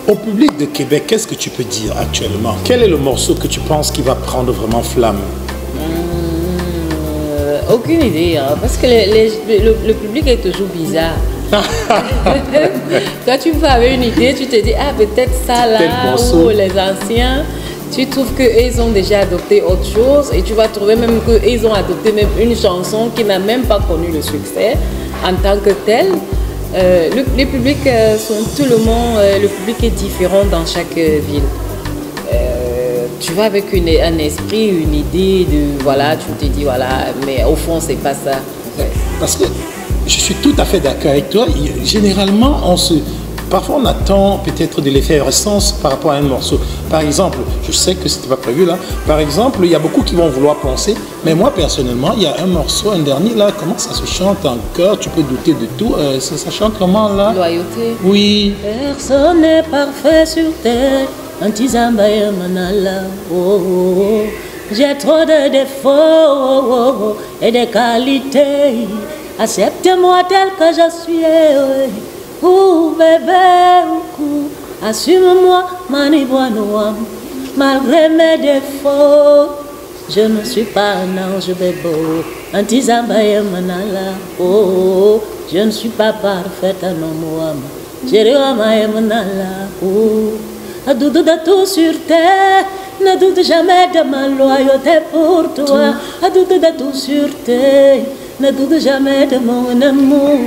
Au public de Québec, qu'est-ce que tu peux dire actuellement? Quel est le morceau que tu penses qui va prendre vraiment flamme? Aucune idée, hein, parce que le public est toujours bizarre. Quand tu vas avec une idée, tu te dis, ah, peut-être ça là, ou les anciens, tu trouves qu'ils ont déjà adopté autre chose et tu vas trouver même qu'ils ont adopté même une chanson qui n'a même pas connu le succès en tant que tel. Les publics sont tout le monde, le public est différent dans chaque ville. Tu vas avec un esprit, une idée de voilà, tu te dis voilà, mais au fond c'est pas ça. Parce que je suis tout à fait d'accord avec toi. Généralement, parfois on attend peut-être de l'effervescence par rapport à un morceau. Par exemple, je sais que c'était pas prévu là. Par exemple, il y a beaucoup qui vont vouloir penser, mais moi personnellement, il y a un morceau, un dernier là, comment ça se chante en chœur, tu peux douter de tout. Ça chante comment là? Loyauté. Oui. Personne n'est parfait sur terre. Antizambaya manala, oh, oh, oh. J'ai trop de défauts et de qualités. Accepte-moi tel que je suis. Oh bébé, assume-moi, maniboanoam. Malgré mes défauts, je ne suis pas un ange bébé. Antizambaya manala, oh, je ne suis pas parfaite, non, Jérémie manala, oh. Ne doute de tout sur terre, ne doute jamais de ma loyauté pour toi. Ne doute de tout sur terre, ne doute jamais de mon amour.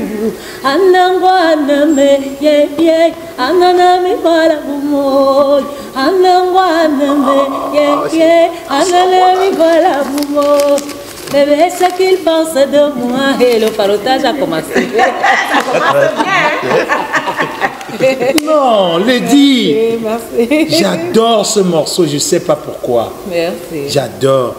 Anango aname, yeah yeah, ananami balabumoy. Anango aname, yeah yeah, ananami balabumoy. Bébé, ce qu'il pense de moi et le parotage a commencé. Non, Lady. Merci. J'adore ce morceau, je ne sais pas pourquoi. Merci. J'adore.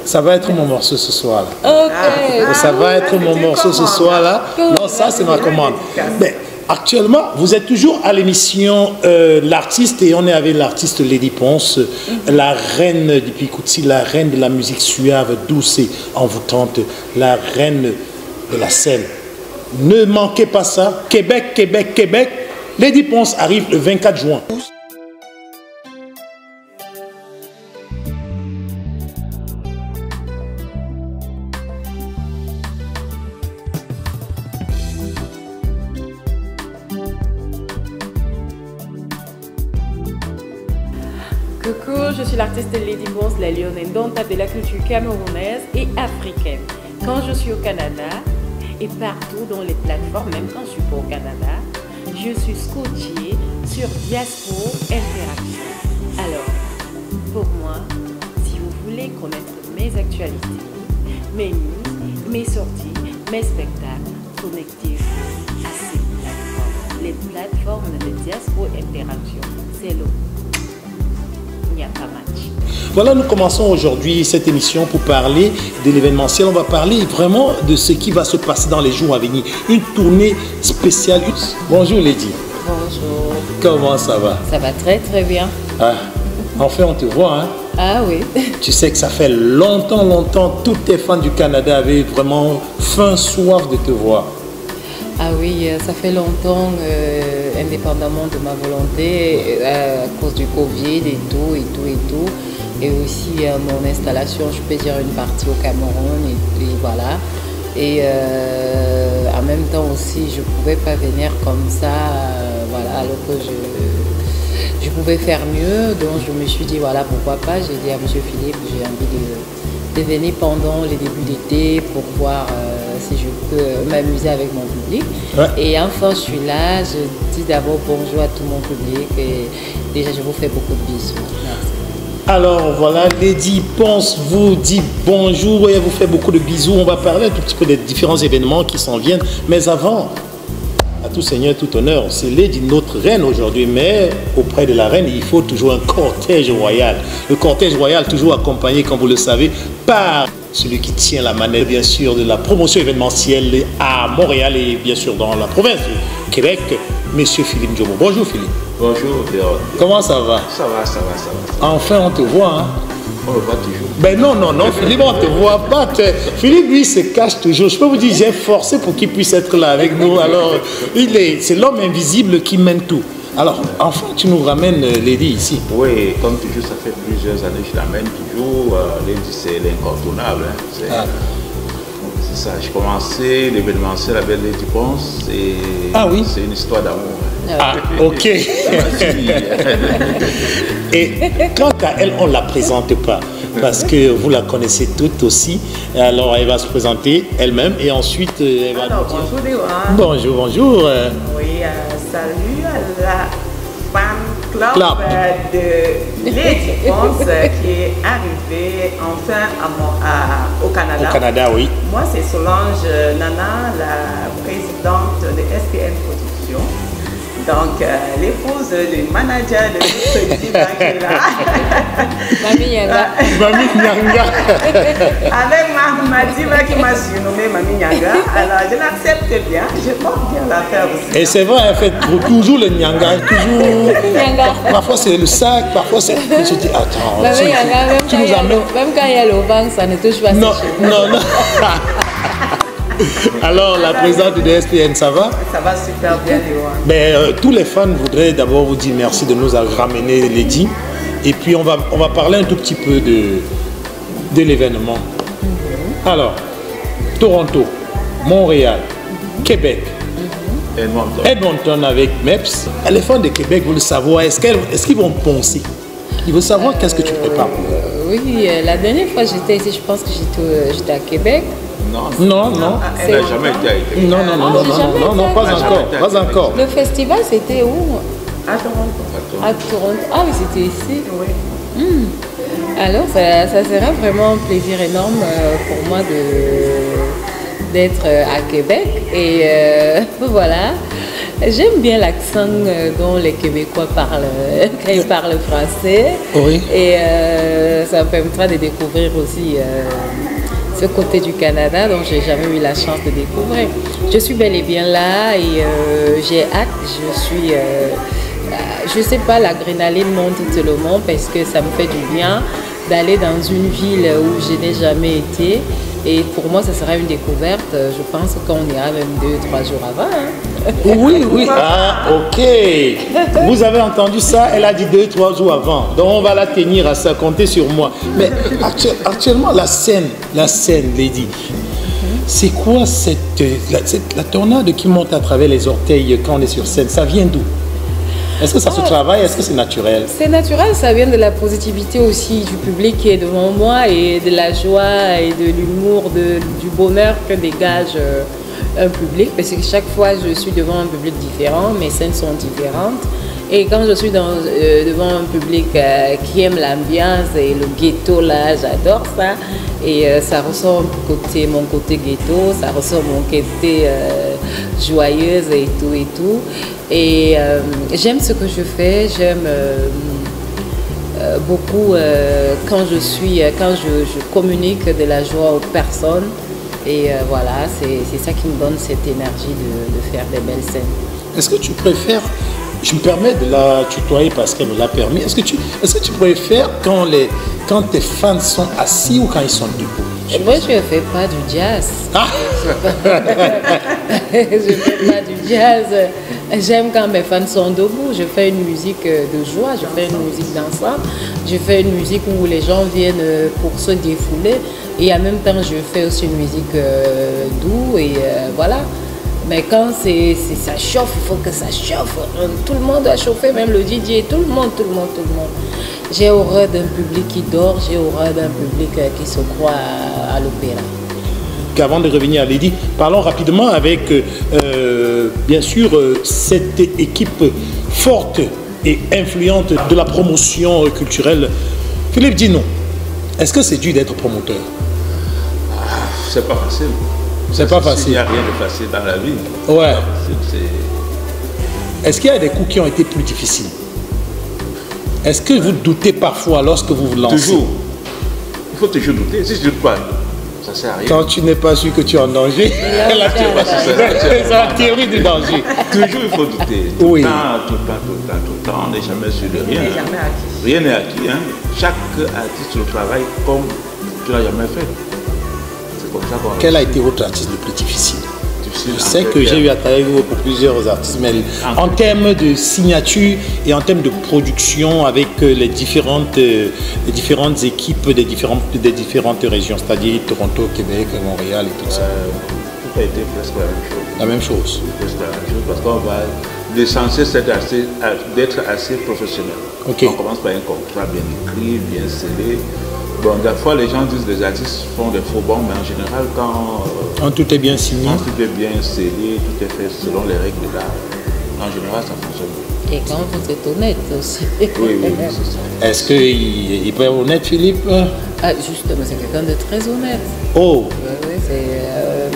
Ça va être mon morceau ce soir là. Ok. Ça va être mon morceau ce soir là. Non, ça c'est ma commande. Mais actuellement, vous êtes toujours à l'émission L'artiste et on est avec l'artiste Lady Ponce, la reine du Picouti, la reine de la musique suave, douce et envoûtante, la reine de la scène. Ne manquez pas ça. Québec, Québec, Québec. Lady Ponce arrive le 24 juin. Coucou, je suis l'artiste Lady Ponce, la lionne indomptable de la culture camerounaise et africaine. Quand je suis au Canada et partout dans les plateformes, même quand je suis pas au Canada, je suis scotchée sur Diaspora Interaction. Alors, pour moi, si vous voulez connaître mes actualités, mes news, mes sorties, mes spectacles, connectez-vous à ces plateformes. Les plateformes de Diaspora Interaction, c'est le il n'y a pas match. Voilà, nous commençons aujourd'hui cette émission pour parler de l'événementiel. On va parler vraiment de ce qui va se passer dans les jours à venir. Une tournée spéciale. Bonjour Lady. Bonjour. Comment ça va? Ça va très très bien. Ah, enfin on te voit, hein? Ah oui. Tu sais que ça fait longtemps, tous tes fans du Canada avaient vraiment faim, soif de te voir. Ah oui, ça fait longtemps, indépendamment de ma volonté, à cause du Covid et tout. Et aussi mon installation, je peux dire une partie au Cameroun et voilà. Et en même temps aussi, je ne pouvais pas venir comme ça, voilà, alors que je pouvais faire mieux. Donc je me suis dit, voilà, pourquoi pas. J'ai dit à M. Philippe, j'ai envie de venir pendant les débuts d'été pour voir si je peux m'amuser avec mon public. Ouais. Et enfin, je suis là. Je dis d'abord bonjour à tout mon public. Et déjà, je vous fais beaucoup de bisous. Merci. Alors voilà, Lady Ponce vous dit bonjour et elle vous fait beaucoup de bisous. On va parler un tout petit peu des différents événements qui s'en viennent. Mais avant, à tout seigneur, tout honneur, c'est Lady notre reine aujourd'hui. Mais auprès de la reine, il faut toujours un cortège royal. Le cortège royal toujours accompagné, comme vous le savez, par celui qui tient la manette, bien sûr, de la promotion événementielle à Montréal et bien sûr dans la province du Québec, Monsieur Philippe Ndjomo. Bonjour Philippe. Bonjour Théo. Comment ça va? Ça va. Enfin, on te voit, hein? On le voit toujours. Ben non, Philippe, on ne te voit pas. Philippe, lui, se cache toujours. Je peux vous dire, j'ai forcé pour qu'il puisse être là avec nous. Alors, c'est l'homme invisible qui mène tout. Alors, enfin, tu nous ramènes Lady ici. Oui, comme toujours, ça fait plusieurs années que je l'amène toujours. Lady, c'est l'incontournable. Hein. C'est ça. J'ai commencé l'événementiel avec Lady Ponce et oui. C'est une histoire d'amour. Ah, ok. Et quant à elle, on ne la présente pas parce que vous la connaissez toutes aussi. Alors, elle va se présenter elle-même et ensuite, elle va Alors, nous dire... bonjour, Bonjour. Oui, salut à la fan club de Lady Ponce qui est arrivée enfin au Canada. Au Canada, oui. Moi, c'est Solange Nana, la présidente de SPN Production. Donc, l'épouse du manager de notre diva qui est là. Mamie Nyanga. Mamie Nyanga. Avec ma diva qui m'a surnommée Mamie Nyanga. Alors, je l'accepte bien. Je porte bien l'affaire aussi. Et c'est vrai, elle fait toujours le Nyanga. Toujours... Nyanga. Parfois, c'est le sac, parfois, c'est... Je dis, attends, Mamie Nyanga, tu nous amènes... même quand il y a le vent, ça ne touche pas. Non, non. Alors, la présidente de SPN, ça va? Ça va super bien, Léon. Mais tous les fans voudraient d'abord vous dire merci de nous avoir ramené Lady. Et puis, on va parler un tout petit peu de l'événement. Alors, Toronto, Montréal, Québec, Edmonton avec MEPS. Les fans de Québec veulent savoir, est-ce qu'ils vont penser? Ils veulent savoir qu'est-ce que tu prépares pour eux. Oui, la dernière fois j'étais ici, je pense que j'étais à Québec. Non. Elle n'a jamais été à Québec. Non, pas encore. Le festival, c'était où? À Toronto. À Toronto. Ah oui, c'était ici. Oui. Alors, ça sera vraiment un plaisir énorme pour moi d'être à Québec. Et voilà. J'aime bien l'accent dont les Québécois parlent quand ils parlent français. Oui. Et ça me permettra de découvrir aussi ce côté du Canada dont j'ai jamais eu la chance de découvrir. Je suis bel et bien là et j'ai hâte. Je sais pas, l'adrénaline monte tout le monde parce que ça me fait du bien d'aller dans une ville où je n'ai jamais été. Et pour moi, ça sera une découverte. Je pense qu'on ira même 2-3 jours avant. Hein. Oui. Ah, ok. Vous avez entendu ça? Elle a dit 2-3 jours avant. Donc, on va la tenir à ça. Comptez sur moi. Mais actuellement, la scène, Lady, c'est quoi la tornade qui monte à travers les orteils quand on est sur scène? Ça vient d'où? Est-ce que ça se travaille? Est-ce que c'est naturel? C'est naturel, ça vient de la positivité aussi du public qui est devant moi et de la joie et de l'humour, du bonheur que dégage un public. Parce que chaque fois, je suis devant un public différent, mes scènes sont différentes. Et quand je suis devant un public qui aime l'ambiance et le ghetto, là, j'adore ça. Et ça ressort mon côté ghetto, ça ressort mon côté joyeuse et tout. Et j'aime ce que je fais, j'aime beaucoup quand je communique de la joie aux personnes. Et voilà, c'est ça qui me donne cette énergie de faire des belles scènes. Est-ce que tu préfères, je me permets de la tutoyer parce qu'elle me l'a permis, est-ce que tu préfères quand tes fans sont assis ou quand ils sont debout? Moi, je ne fais pas du jazz. Ah. Je ne fais pas du jazz. J'aime quand mes fans sont debout. Je fais une musique de joie, je fais une musique d'ensemble. Je fais une musique où les gens viennent pour se défouler. Et en même temps, je fais aussi une musique douce. Et voilà. Mais quand ça chauffe, il faut que ça chauffe. Tout le monde doit chauffer, même le DJ, tout le monde. J'ai horreur d'un public qui dort, j'ai horreur d'un public qui se croit à l'opéra. Avant de revenir à Lady, parlons rapidement avec, bien sûr, cette équipe forte et influente de la promotion culturelle. Philippe, dis-nous, est-ce que c'est dur d'être promoteur? C'est pas facile. C'est pas facile. Il n'y a rien de facile dans la vie. Ouais. Est-ce qu'il y a des coups qui ont été plus difficiles? Est-ce que vous doutez parfois lorsque vous vous lancez? Toujours. Il faut toujours douter. Si je ne doute pas, ça ne sert à rien. Quand tu n'es pas sûr que tu es en danger, c'est la théorie du danger. Toujours il faut douter. Oui. Tout le temps. On n'est jamais sûr de rien. Rien n'est acquis. Hein. Chaque artiste le travaille comme tu n'as jamais fait. C'est comme ça qu'on... Quel a été votre artiste le plus difficile? difficile. Je sais que j'ai eu à travailler avec vous pour plusieurs artistes, mais en termes de signature et en termes de production avec les différentes équipes des différentes régions, c'est-à-dire Toronto, Québec, Montréal et tout ça. Tout a été presque la même chose. La même chose. Presque la même chose parce qu'on va l'essentiel c'est d'être assez professionnel. Okay. On commence par un contrat bien écrit, bien scellé. Bon, des fois les gens disent que les artistes font des faux bons, mais en général quand tout est bien signé. Quand tout est bien scellé, tout est fait selon les règles de l'art, en général ça fonctionne bien. Et quand vous êtes honnête aussi. Oui, c'est ça. Est-ce qu'il peut être honnête, Philippe? Ah, justement, c'est quelqu'un de très honnête. Oh! Oui,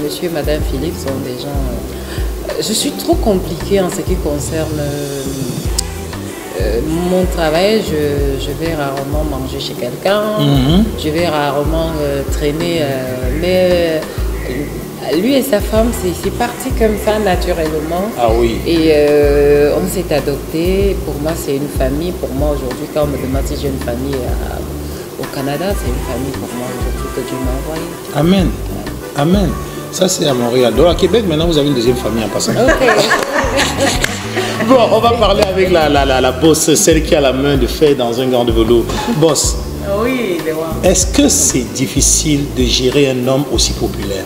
monsieur et madame Philippe sont des gens... je suis trop compliquée en ce qui concerne mon travail. Je vais rarement manger chez quelqu'un. Je vais rarement traîner. Mais lui et sa femme, c'est parti comme ça naturellement. Ah oui. Et on s'est adopté. Pour moi, c'est une famille. Pour moi, aujourd'hui, quand on me demande si j'ai une famille au Canada, c'est une famille pour moi aujourd'hui que Dieu m'a envoyé. Amen. Amen. Ça, c'est à Montréal. Donc, à Québec, maintenant, vous avez une deuxième famille en passant. Ok. Bon, on va parler avec la boss, celle qui a la main de fer dans un gant de velours. Boss, Oui, est-ce que c'est difficile de gérer un homme aussi populaire?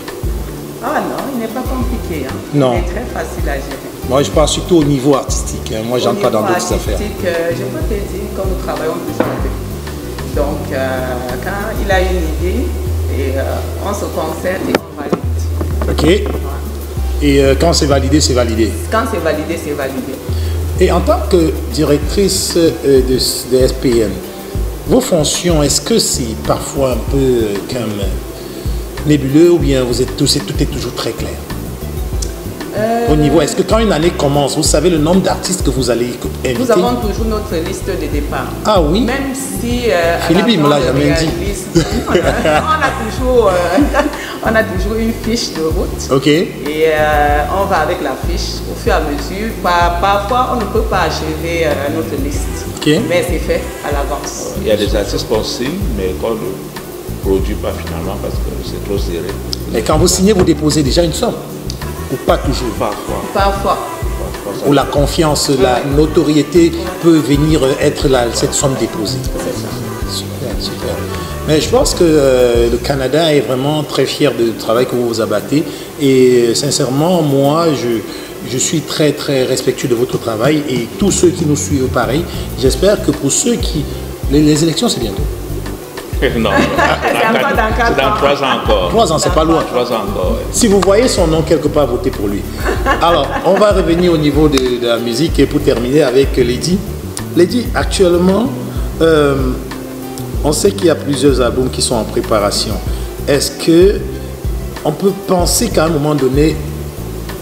Ah non, il n'est pas compliqué. Hein. Non. Il est très facile à gérer. Moi, je parle surtout au niveau artistique. Hein. Moi, j'entre pas dans d'autres affaires. Je peux te dire, quand nous travaillons toujours avec lui. Donc, quand il a une idée, et, on se concerte et on valide. Ok. Et quand c'est validé, c'est validé. Quand c'est validé, c'est validé. Et en tant que directrice de SPN, vos fonctions, est-ce que c'est parfois un peu comme nébuleux ou bien tout est toujours très clair? Au niveau, est-ce que quand une année commence, vous savez le nombre d'artistes que vous allez inviter? Nous avons toujours notre liste de départ. Ah oui? Même si... Philippe, il me l'a jamais dit. On a toujours une fiche de route. Ok. Et on va avec la fiche au fur et à mesure. Parfois, on ne peut pas achever notre liste. Okay. Mais c'est fait à l'avance. Il y a des artistes qu'on signe, mais qu'on ne produit pas finalement parce que c'est trop serré. Et quand vous signez, vous déposez déjà une somme? Ou pas toujours? Parfois. Ou la confiance, la notoriété peut venir être cette somme déposée. Super, super. Mais je pense que le Canada est vraiment très fier du travail que vous abattez. Et sincèrement, moi, je suis très, très respectueux de votre travail. Et tous ceux qui nous suivent pareil, j'espère que pour ceux qui... Les élections, c'est bientôt. Non, c'est dans 3 ans encore. 3 ans, c'est pas loin. 3 ans encore, ouais. Si vous voyez son nom quelque part, votez pour lui. Alors, on va revenir au niveau de la musique et pour terminer avec Lady. Lady, actuellement, on sait qu'il y a plusieurs albums qui sont en préparation. Est-ce que on peut penser qu'à un moment donné,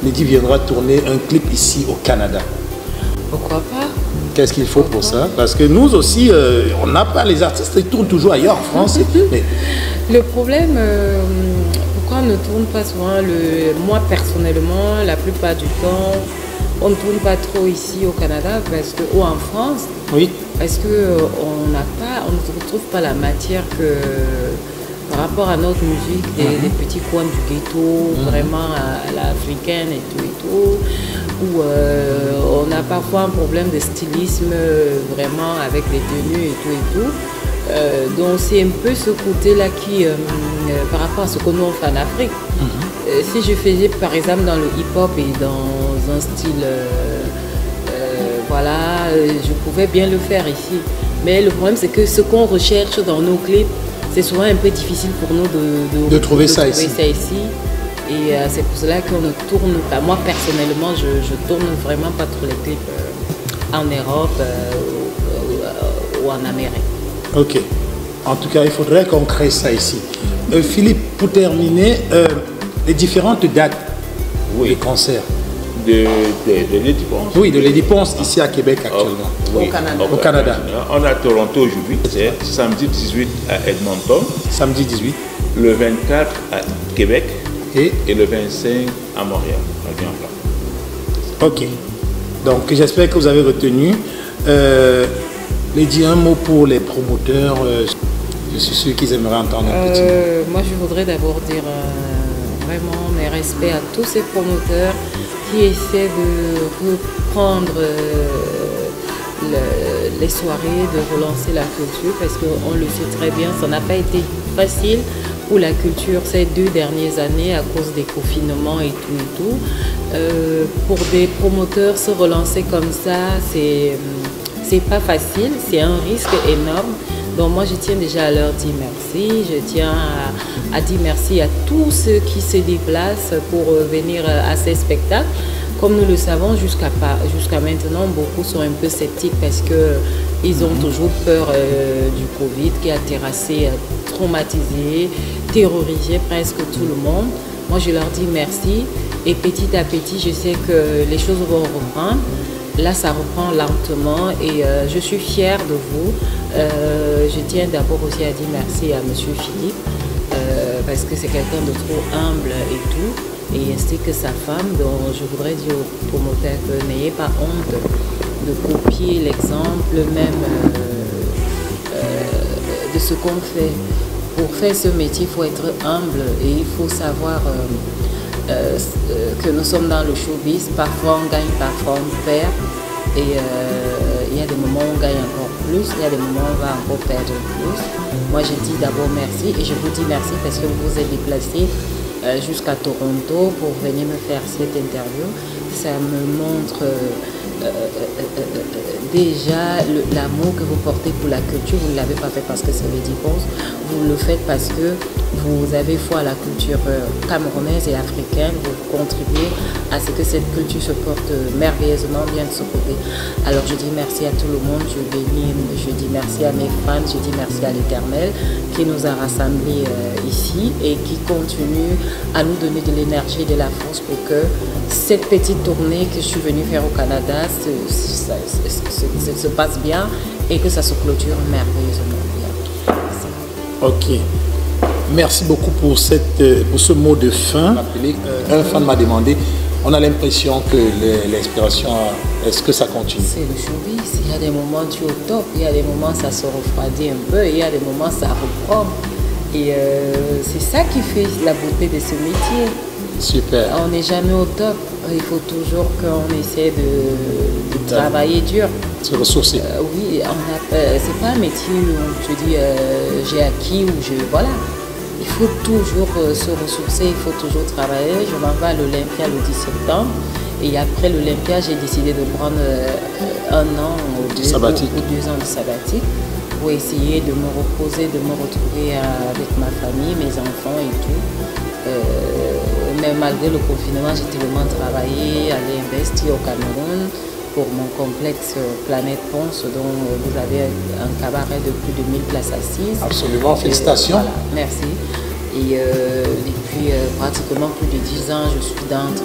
Lady viendra tourner un clip ici au Canada? Pourquoi pas? Qu'est-ce qu'il faut pour ça? Parce que nous aussi, on n'a pas les artistes, ils tournent toujours ailleurs en France. Mais... Le problème, pourquoi on ne tourne pas souvent, moi personnellement, la plupart du temps, on ne tourne pas trop ici au Canada ou en France. Oui. Parce qu'on ne retrouve pas la matière que par rapport à notre musique, des petits coins du ghetto, vraiment à l'africaine et tout, où on a parfois un problème de stylisme vraiment avec les tenues et tout. Donc c'est un peu ce côté-là qui, par rapport à ce que nous on fait en Afrique, si je faisais par exemple dans le hip-hop et dans un style, voilà, je pouvais bien le faire ici. Mais le problème c'est que ce qu'on recherche dans nos clips, c'est souvent un peu difficile pour nous de trouver ça ici. Et c'est pour cela qu'on ne tourne pas. Moi personnellement, je tourne vraiment pas trop les clips en Europe ou en Amérique. Ok. En tout cas, il faudrait qu'on crée ça ici. Philippe, pour terminer, les différentes dates des concerts. De Lady Ponce. Oui, de Lady Ponce ici à Québec actuellement. Oui, au Canada. On a Toronto aujourd'hui, c'est samedi 18 à Edmonton. Samedi 18. Le 24 à Québec et le 25 à Montréal. Ok. Donc j'espère que vous avez retenu. Lady, un mot pour les promoteurs. Je suis sûr qu'ils aimeraient entendre un petit mot. Moi je voudrais d'abord dire un vraiment mes respects à tous ces promoteurs qui essaient de reprendre les soirées, de relancer la culture, parce qu'on le sait très bien, ça n'a pas été facile pour la culture ces 2 dernières années à cause des confinements et tout. Pour des promoteurs, se relancer comme ça, c'est pas facile, c'est un risque énorme. Donc moi, je tiens déjà à leur dire merci. Je tiens à dire merci à tous ceux qui se déplacent pour venir à ces spectacles. Comme nous le savons, jusqu'à maintenant, beaucoup sont un peu sceptiques parce qu'ils ont toujours peur du Covid qui a terrassé, traumatisé, terrorisé presque tout le monde. Moi, je leur dis merci et petit à petit, je sais que les choses vont reprendre. Là, ça reprend lentement et je suis fière de vous. Je tiens d'abord aussi à dire merci à M. Philippe parce que c'est quelqu'un de trop humble et tout. Et ainsi que sa femme, dont je voudrais dire aux promoteurs que n'ayez pas honte de copier l'exemple même de ce qu'on fait. Pour faire ce métier, il faut être humble et il faut savoir que nous sommes dans le showbiz. Parfois on gagne, parfois on perd. Et il y a des moments où on gagne encore plus, il y a des moments où on va encore perdre plus. Moi, je dis d'abord merci et je vous dis merci parce que vous vous êtes déplacé jusqu'à Toronto pour venir me faire cette interview. Ça me montre déjà l'amour que vous portez pour la culture. Vous ne l'avez pas fait parce que c'est le divorce, vous le faites parce que vous avez foi à la culture camerounaise et africaine. Vous contribuez à ce que cette culture se porte merveilleusement bien de ce côté. Alors je dis merci à tout le monde, je dis merci à mes fans, je dis merci à l'Éternel qui nous a rassemblés ici et qui continue à nous donner de l'énergie et de la force pour que cette petite tournée que je suis venue faire au Canada se passe bien et que ça se clôture merveilleusement bien. Ok. Merci beaucoup pour ce mot de fin. Un fan m'a demandé, on a l'impression que l'inspiration, est-ce que ça continue? C'est le showbiz. Il y a des moments tu es au top, il y a des moments ça se refroidit un peu, et il y a des moments ça reprend. Et c'est ça qui fait la beauté de ce métier. Super. On n'est jamais au top. Il faut toujours qu'on essaie de travailler dur. Se ressourcer. Oui, c'est pas un métier où on te dit j'ai acquis ou voilà. Il faut toujours se ressourcer, il faut toujours travailler. Je m'en vais à l'Olympia le 10 septembre. Et après l'Olympia, j'ai décidé de prendre 1 an ou 2 ans de sabbatique pour essayer de me reposer, de me retrouver avec ma famille, mes enfants et tout. Mais malgré le confinement, j'ai tellement travaillé, aller investir au Cameroun pour mon complexe Planète Ponce, dont vous avez un cabaret de plus de 1000 places assises. Absolument, félicitations. Voilà, merci. Et depuis pratiquement plus de 10 ans, je suis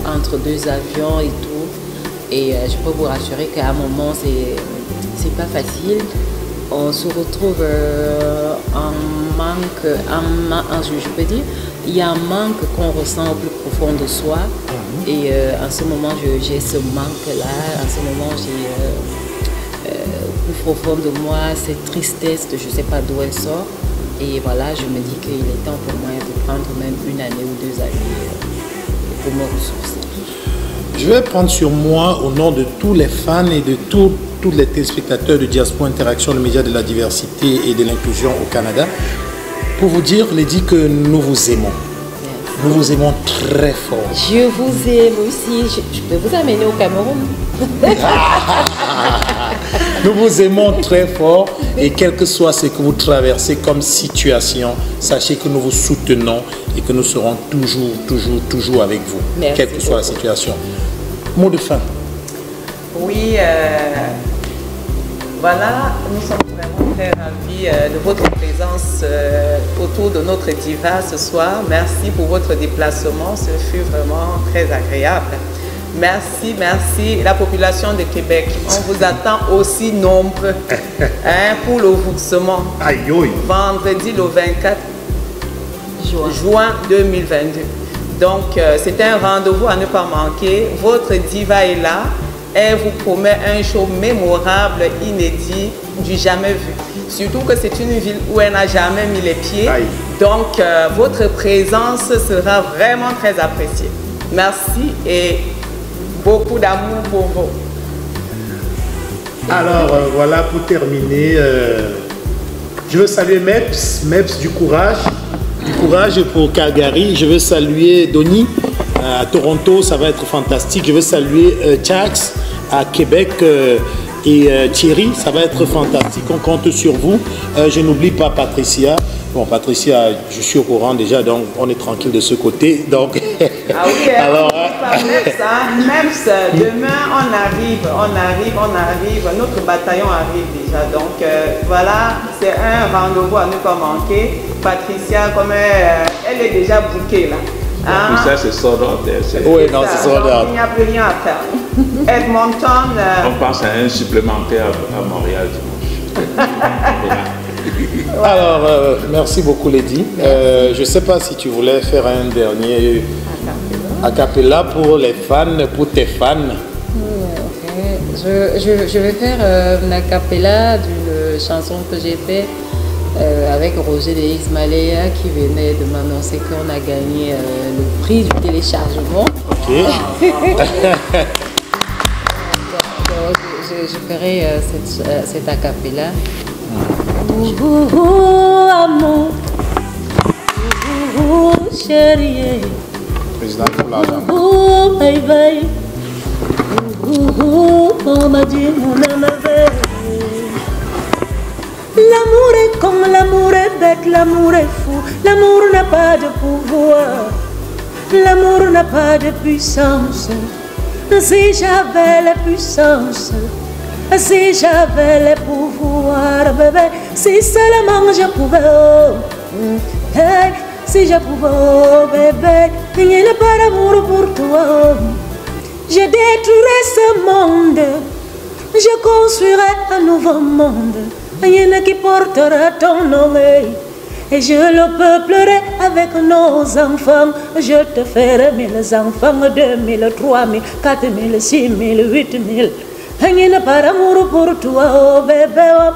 entre 2 avions et tout. Et je peux vous rassurer qu'à un moment, c'est pas facile. On se retrouve en manque, je peux dire, il y a un manque qu'on ressent au plus profond de soi. Et en ce moment, j'ai ce manque-là. En ce moment, j'ai au plus profond de moi cette tristesse, je ne sais pas d'où elle sort. Et voilà, je me dis qu'il est temps pour moi de prendre même 1 année ou 2 années pour me ressourcer. Je vais prendre sur moi, au nom de tous les fans et de tous les téléspectateurs de Diaspora Interaction, le média de la diversité et de l'inclusion au Canada, pour vous dire, Lady, que nous vous aimons. Merci. Nous vous aimons très fort. Je vous aime aussi. Je peux vous amener au Cameroun. Nous vous aimons très fort et quel que soit ce que vous traversez comme situation, sachez que nous vous soutenons et que nous serons toujours avec vous, merci quelle que soit la situation. Mot de fin. Oui, voilà, nous sommes vraiment très ravis de votre présence autour de notre diva ce soir. Merci pour votre déplacement, ce fut vraiment très agréable. Merci, merci. La population de Québec, on vous attend aussi nombreux pour le voursement. Vendredi le 24 juin 2022. Donc, c'est un rendez-vous à ne pas manquer. Votre diva est là. Elle vous promet un show mémorable, inédit, du jamais vu. Surtout que c'est une ville où elle n'a jamais mis les pieds. Donc, votre présence sera vraiment très appréciée. Merci et beaucoup d'amour pour vous. Alors, voilà, pour terminer, je veux saluer MEPS du courage pour Calgary. Je veux saluer Donny à Toronto, ça va être fantastique. Je veux saluer Chax à Québec et Thierry, ça va être fantastique. On compte sur vous. Je n'oublie pas Patricia. Bon, Patricia, je suis au courant déjà, donc on est tranquille de ce côté. Donc, ah oui, alors, même demain, on arrive, notre bataillon arrive déjà. Donc, voilà, c'est un rendez-vous à ne pas manquer. Patricia, comme elle est déjà bookée là. Hein? Ça, c'est sold out. Oui, non, c'est sold out. Il n'y a plus rien à faire. Edmonton. On pense à un supplémentaire à Montréal dimanche. Alors, merci beaucoup Lady. Je ne sais pas si tu voulais faire un dernier a cappella pour les fans, pour tes fans. Okay. Je vais faire un a cappella d'une chanson que j'ai faite avec Roger de Ismaléa qui venait de m'annoncer qu'on a gagné le prix du téléchargement. Ok. Donc, je ferai cette a cappella. Amour, chérie, baby, on m'a dit mon amour. L'amour est con, l'amour est bête, l'amour est fou, l'amour n'a pas de pouvoir, l'amour n'a pas de puissance. Si j'avais la puissance, si j'avais les pouvoirs, bébé, si seulement je pouvais, hey, si je pouvais, oh, bébé, il n'y a pas d'amour pour toi. Je détruirais ce monde, je construirais un nouveau monde, rien qui portera ton nom, et je le peuplerai avec nos enfants. Je te ferai 1000 enfants, 2000, 3000, 4000, 6000, 8000. Il n'y a pas d'amour pour toi, oh bébé, oh.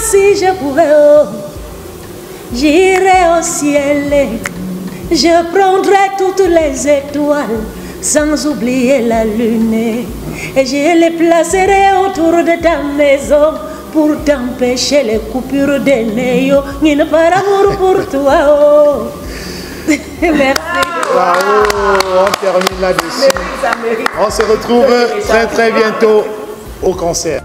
Si je pouvais, oh, j'irais au ciel, je prendrais toutes les étoiles, sans oublier la lune, et je les placerai autour de ta maison, pour t'empêcher les coupures des néos. Il n'y a pas d'amour pour toi, oh. Merci. Bravo, on termine là-dessus. On se retrouve très bientôt au concert.